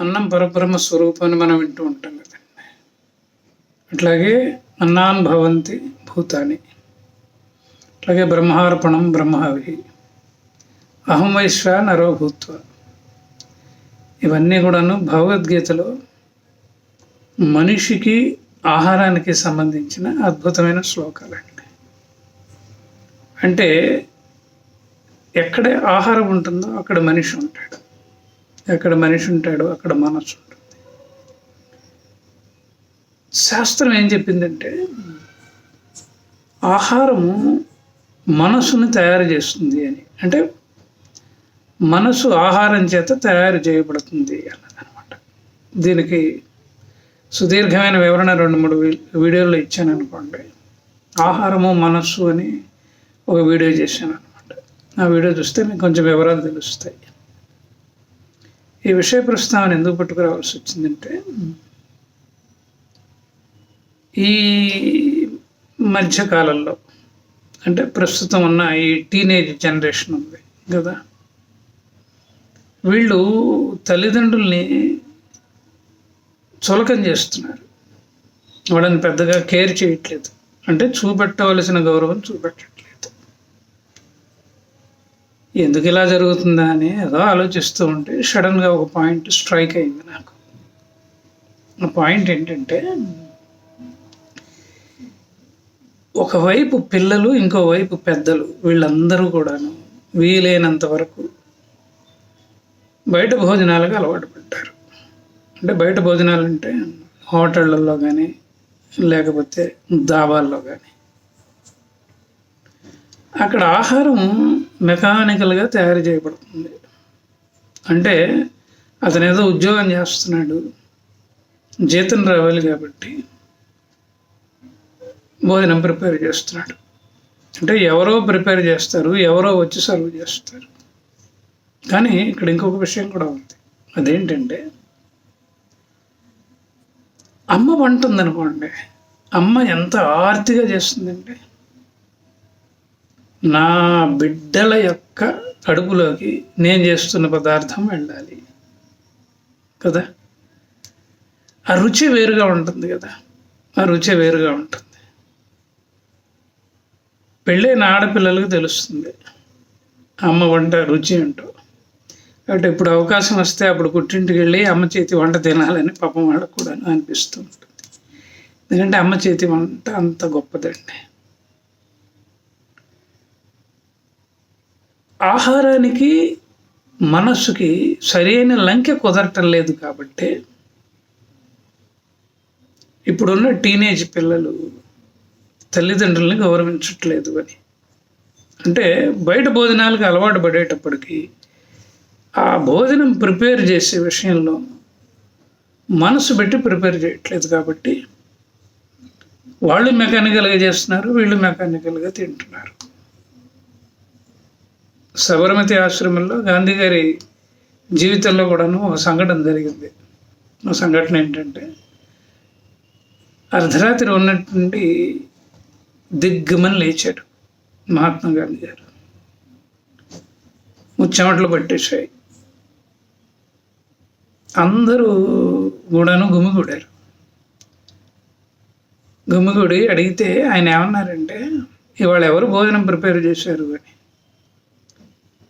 అన్నం పరబ్రహ్మ స్వరూపం అని మనం వింటూ ఉంటాం కదండి. అట్లాగే అన్నాన్ భవంతి భూతాని, అట్లాగే బ్రహ్మార్పణం బ్రహ్మహవి, అహం వైశ్వ నరో భూత్వ, ఇవన్నీ కూడాను భగవద్గీతలో మనిషికి ఆహారానికి సంబంధించిన అద్భుతమైన శ్లోకాలండి. అంటే ఎక్కడ ఆహారం ఉంటుందో అక్కడ మనిషి ఉంటాడు, ఎక్కడ మనిషి ఉంటాడో అక్కడ మనసు ఉంటుంది. శాస్త్రం ఏం చెప్పిందంటే ఆహారము మనసుని తయారు చేస్తుంది అని, అంటే మనసు ఆహారం చేత తయారు చేయబడుతుంది అన్నదనమాట. దీనికి సుదీర్ఘమైన వివరణ 2-3 వీడియోల్లో ఇచ్చాను అనుకోండి. ఆహారము మనస్సు అని ఒక వీడియో చేశాను అనమాట. ఆ వీడియో చూస్తే మీకు కొంచెం వివరాలు తెలుస్తాయి. ఈ విషయ ప్రస్తావన ఎందుకు పట్టుకురావాల్సి వచ్చిందంటే, ఈ మధ్యకాలంలో అంటే ప్రస్తుతం ఉన్న ఈ టీనేజ్ జనరేషన్ ఉంది కదా, వీళ్ళు తల్లిదండ్రుల్ని చులకం చేస్తున్నారు, వాళ్ళని పెద్దగా కేర్ చేయట్లేదు, అంటే చూపెట్టవలసిన గౌరవం చూపెట్టట్లేదు. ఎందుకు ఇలా జరుగుతుందా అని ఏదో ఆలోచిస్తూ ఉంటే సడన్గా ఒక పాయింట్ స్ట్రైక్ అయింది నాకు. ఆ పాయింట్ ఏంటంటే, ఒకవైపు పిల్లలు, ఇంకోవైపు పెద్దలు, వీళ్ళందరూ కూడాను వీలైనంత వరకు బయట భోజనాలకు అలవాటు పడ్డారు. అంటే బయట భోజనాలు అంటే హోటళ్ళల్లో కానీ లేకపోతే దాబాల్లో కానీ, అక్కడ ఆహారం మెకానికల్గా తయారు చేయబడుతుంది. అంటే అతను ఏదో ఉద్యోగం చేస్తున్నాడు, జీతం రావాలి కాబట్టి భోజనం ప్రిపేర్ చేస్తున్నాడు. అంటే ఎవరో ప్రిపేర్ చేస్తారు, ఎవరో వచ్చి సర్వ్ చేస్తారు. కానీ ఇక్కడ ఇంకొక విషయం కూడా ఉంది. అదేంటంటే, అమ్మ వంట ఉందనుకోండి, అమ్మ ఎంత ఆర్తిగా చేస్తుందంటే, నా బిడ్డల యొక్క కడుపులోకి నేను చేస్తున్న పదార్థం వెళ్ళాలి కదా, ఆ రుచి వేరుగా ఉంటుంది కదా, ఆ రుచి వేరుగా ఉంటుంది. పెళ్ళైన ఆడపిల్లలకు తెలుస్తుంది అమ్మ వంట రుచి ఏంటో. కాబట్టి ఇప్పుడు అవకాశం వస్తే అప్పుడు పుట్టింటికి వెళ్ళి అమ్మ చేతి వంట తినాలని పాపం వాళ్ళకు కూడా అనిపిస్తూ ఉంటుంది. ఎందుకంటే అమ్మ చేతి వంట అంత గొప్పదండి. ఆహారానికి మనస్సుకి సరైన లంకె కుదరటం లేదు కాబట్టి ఇప్పుడున్న టీనేజ్ పిల్లలు తల్లిదండ్రుల్ని గౌరవించట్లేదు అని. అంటే బయట భోజనాలకు అలవాటు పడేటప్పటికి ఆ భోజనం ప్రిపేర్ చేసే విషయంలో మనసు పెట్టి ప్రిపేర్ చేయట్లేదు కాబట్టి వాళ్ళు మెకానికల్గా చేస్తున్నారు, వీళ్ళు మెకానికల్గా తింటున్నారు. సబర్మతి ఆశ్రమంలో గాంధీ గారి జీవితంలో కూడాను ఒక సంఘటన జరిగింది. ఆ సంఘటన ఏంటంటే, అర్ధరాత్రి ఉన్నటువంటి దిగ్గుమని లేచాడు మహాత్మా గాంధీ గారు. చెమటలు పట్టేశాయి, అందరూ కూడాను గుమిగూడారు. గుమిగూడి అడిగితే ఆయన ఏమన్నారంటే, ఇవాళ ఎవరు భోజనం ప్రిపేర్ చేశారు అని.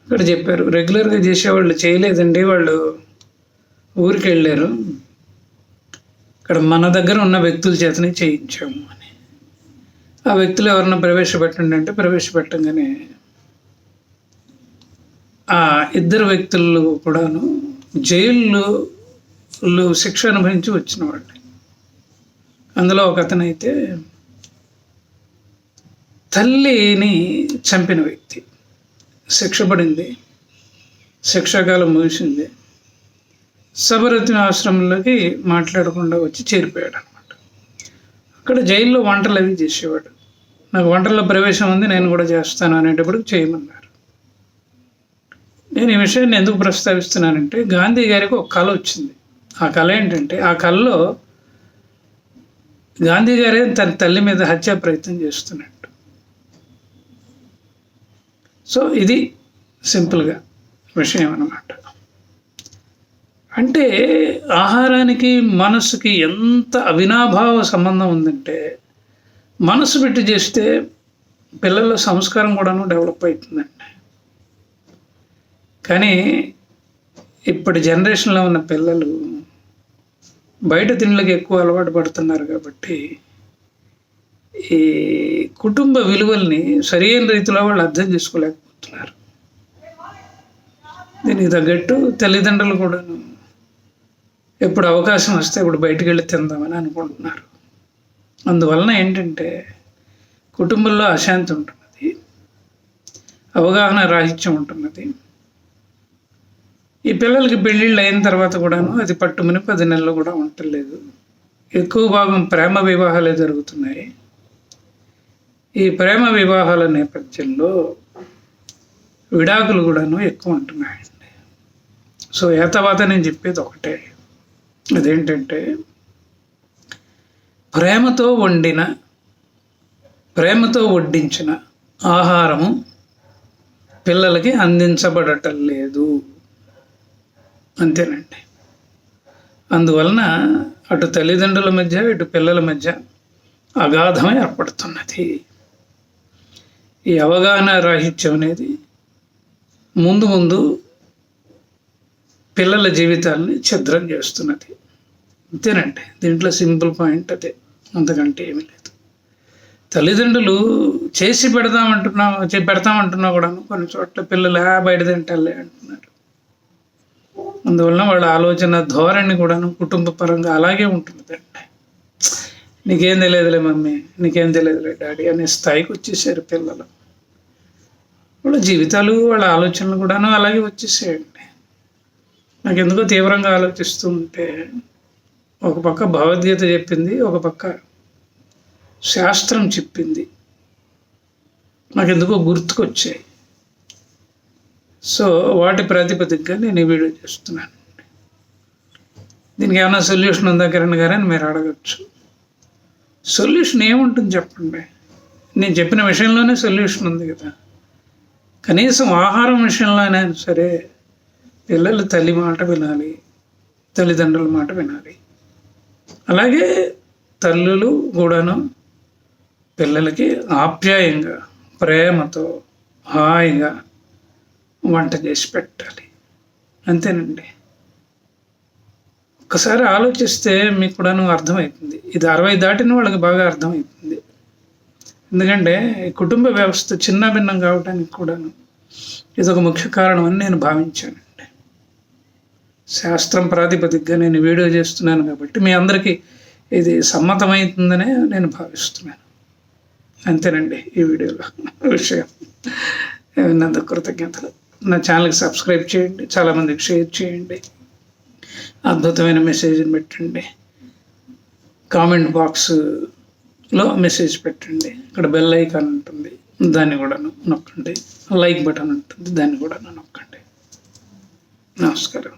ఇక్కడ చెప్పారు, రెగ్యులర్గా చేసేవాళ్ళు చేయలేదండి, వాళ్ళు ఊరికి వెళ్ళారు, ఇక్కడ మన దగ్గర ఉన్న వ్యక్తుల చేతనే చేయించాము అని. ఆ వ్యక్తులు ఎవరన్నా ప్రవేశపెట్టండి అంటే ప్రవేశపెట్టంగానే ఆ 2 వ్యక్తులు కూడాను జైల్లో శిక్ష అనుభవించి వచ్చిన వాళ్ళు. అందులో ఒక అతనైతే తల్లిని చంపిన వ్యక్తి, శిక్ష పడింది, శిక్షాకాలం ముగిసింది, సబర్మతి ఆశ్రమంలోకి మాట్లాడకుండా వచ్చి చేరిపోయాడు అనమాట. అక్కడ జైల్లో వంటలు అవి చేసేవాడు. నాకు వంటల్లో ప్రవేశం ఉంది, నేను కూడా చేస్తాను అనేటప్పుడు చేయమన్నారు. నేను ఈ విషయాన్ని ఎందుకు ప్రస్తావిస్తున్నానంటే, గాంధీ గారికి ఒక కళ వచ్చింది. ఆ కళ ఏంటంటే, ఆ కళలో గాంధీ గారే తన తల్లి మీద హత్యా ప్రయత్నం చేస్తున్నట్టు. సో ఇది సింపుల్గా విషయం అన్నమాట. అంటే ఆహారానికి మనసుకి ఎంత అవినాభావ సంబంధం ఉందంటే, మనసు పెట్టి చేస్తే పిల్లల సంస్కారం కూడాను డెవలప్ అవుతుందండి. కానీ ఇప్పటి జనరేషన్లో ఉన్న పిల్లలు బయట తిండ్లకి ఎక్కువ అలవాటు పడుతున్నారు కాబట్టి ఈ కుటుంబ విలువల్ని సరైన రీతిలో వాళ్ళు అర్థం చేసుకోలేకపోతున్నారు. దీనికి తగ్గట్టు తల్లిదండ్రులు కూడాను ఎప్పుడు అవకాశం వస్తే ఇప్పుడు బయటికి వెళ్ళి తిందామని అనుకుంటున్నారు. అందువలన ఏంటంటే కుటుంబంలో అశాంతి ఉంటున్నది, అవగాహన రాహిత్యం ఉంటున్నది. ఈ పిల్లలకి పెళ్ళిళ్ళు అయిన తర్వాత కూడాను అది పట్టుమని 10 నెలలు కూడా ఉండలేదు. ఎక్కువ భాగం ప్రేమ వివాహాలే జరుగుతున్నాయి. ఈ ప్రేమ వివాహాల నేపథ్యంలో విడాకులు కూడాను ఎక్కువ ఉంటున్నాయండి. సో ఏతవాత నేను చెప్పేది ఒకటే, అదేంటంటే ప్రేమతో వడ్డించిన ఆహారము పిల్లలకి అందించబడటం లేదు, అంతేనండి. అందువలన అటు తల్లిదండ్రుల మధ్య ఇటు పిల్లల మధ్య అగాధం ఏర్పడుతున్నది. ఈ అవగాహన రాహిత్యం అనేది ముందు పిల్లల జీవితాలని ఛిద్రం చేస్తున్నది, అంతేనండి. దీంట్లో సింపుల్ పాయింట్ అదే, అంతకంటే ఏమీ లేదు. తల్లిదండ్రులు చేసి పెడతామంటున్నా కూడాను కొన్ని చోట్ల పిల్లలు బయట తింటాలే అంటున్నారు. అందువలన వాళ్ళ ఆలోచన ధోరణి కూడాను కుటుంబ పరంగా అలాగే ఉంటుందండి. నీకేం తెలియదులే మమ్మీ, నీకేం తెలియదులే డాడీ అనే స్థాయికి వచ్చేసారు పిల్లలు. వాళ్ళ జీవితాలు వాళ్ళ ఆలోచనలు కూడాను అలాగే వచ్చేసాయండి. నాకు ఎందుకో తీవ్రంగా ఆలోచిస్తూ ఉంటే ఒక పక్క భగవద్గీత చెప్పింది, ఒక పక్క శాస్త్రం చెప్పింది, నాకు ఎందుకో గుర్తుకొచ్చాయి. సో వాటి ప్రాతిపదికగా నేను ఈ వీడియో చేస్తున్నాను. దీనికి ఏమైనా సొల్యూషన్ ఉందా కిరణ్ గారు అని మీరు అడగచ్చు. సొల్యూషన్ ఏముంటుంది చెప్పండి? నేను చెప్పిన విషయంలోనే సొల్యూషన్ ఉంది కదా. కనీసం ఆహారం విషయంలోనే సరే పిల్లలు తల్లి మాట వినాలి, తల్లిదండ్రుల మాట వినాలి. అలాగే తల్లులు కూడాను పిల్లలకి ఆప్యాయంగా ప్రేమతో హాయిగా వంట చేసి పెట్టాలి, అంతేనండి. ఒక్కసారి ఆలోచిస్తే మీకు కూడాను అర్థమవుతుంది. ఇది 60 దాటిన వాళ్ళకి బాగా అర్థమవుతుంది. ఎందుకంటే కుటుంబ వ్యవస్థ చిన్న భిన్నం కావడానికి కూడాను ఇది ఒక ముఖ్య కారణం అని నేను భావించానండి. శాస్త్రం ప్రాతిపదికగా నేను వీడియో చేస్తున్నాను కాబట్టి మీ అందరికీ ఇది సమ్మతమవుతుందనే నేను భావిస్తున్నాను, అంతేనండి. ఈ వీడియోలో విషయం విన్నందుకు కృతజ్ఞతలు. నా ఛానల్కి సబ్స్క్రైబ్ చేయండి, చాలామందికి షేర్ చేయండి, అద్భుతమైన మెసేజ్ని పెట్టండి, కామెంట్ బాక్స్లో మెసేజ్ పెట్టండి. ఇక్కడ బెల్ ఐకాన్ ఉంటుంది, దాన్ని కూడా నొక్కండి. లైక్ బటన్ ఉంటుంది, దాన్ని కూడా నొక్కండి. నమస్కారం.